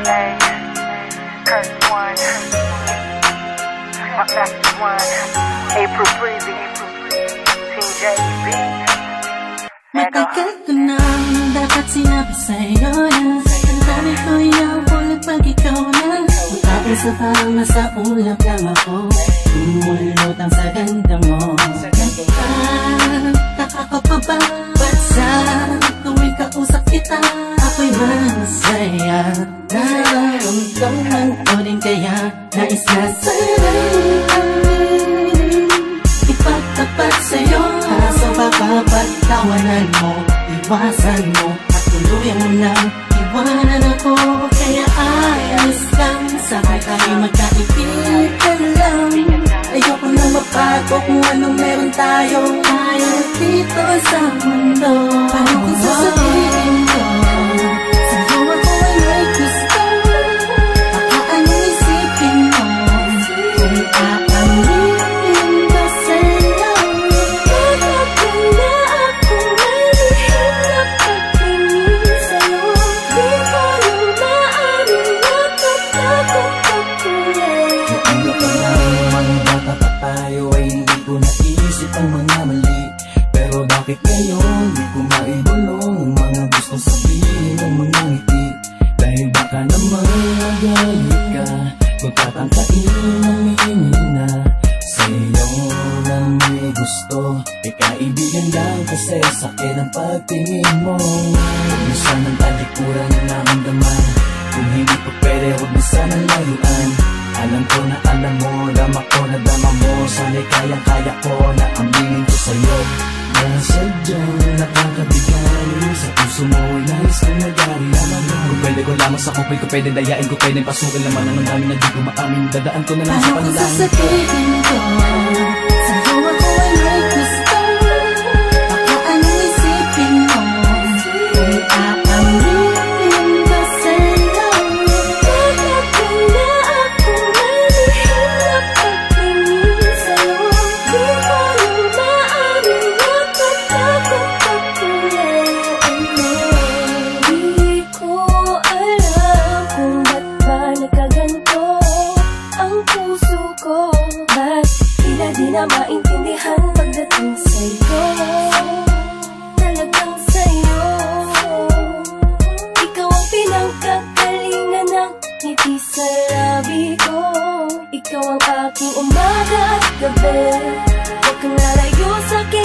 Hey, Kurt One, my best one, April Breezy, Team JB. Matagal ko nang dapat sinabi sa'yo yan. Ang dami ko iyaw pag ikaw na. Matapos sa parang nasa ulap lang ako. Lumulutang sa ganda mo. Taka ka pa ba? Ba't sa tuwing kausap kita ako'y masaya? Nararamdaman ko din kaya nais na sa'yo ipagtapat sa'yo. Kaso baka pagtawanan mo, iwasan mo at tuluyan mo na iwanan ako. Kaya ayos lang sa'kin tayo magkaibigan lang. Ayoko na mapago kung anong meron tayo. Tayo dito sa mundo. Paano kung sasabihin ko sa'yo ako ay may gusto? Baka anong isipin mo kung aaminin ko sa'yo? Bakit na ako may lihim na pagtingin sa'yo? Di ko nang maaaring natatakot ako ulit. Ano pa lang mga bata pa tayo ay hindi ko naisip ang mga mali. Pero bakit ngayon di ko maibulong ang mga gusto sabihin ng mga ngiti? Dahil baka naman magalit ka kung tatangkain ang hihina sa'yo na may gusto. Kaibigan lang kasi sakit ang pagtingin mo. Huwag na sanang talikuran na ang daman. Kung hindi pa pwede, huwag na sanang layuan. Alam ko na alam mo, dama ko na dama mo. Sana'y kayang-kaya ko na aminin ko sa'yo na sadyang nakakabigan. Sa puso mo ay nais kong nagari. Kung pwede ko lamang sa kupay ko, pwede dayain ko, pwede pasukin naman ang dami na di ko maamin. Dadaan ko na lang sa Paano kung panalangin. sasabihin ko sa'yo ako ay may gusto? Baka anong isipin mo kung aaminin ko sa'yo? Bakit na ako may lihim na pagtingin sa'yo? Di ko nang maaaring natatakot ako ulit. Di ko alam kung ba't ba nagkaganto ang puso ko. Ba't tila di na maintindihan pagdating sa'yo? Talagang sa'yo ikaw ang pinagkakalingan ng ngiti sa labi ko. Ikaw ang aking umaga at gabi. Huwag kang lalayo sa'kin.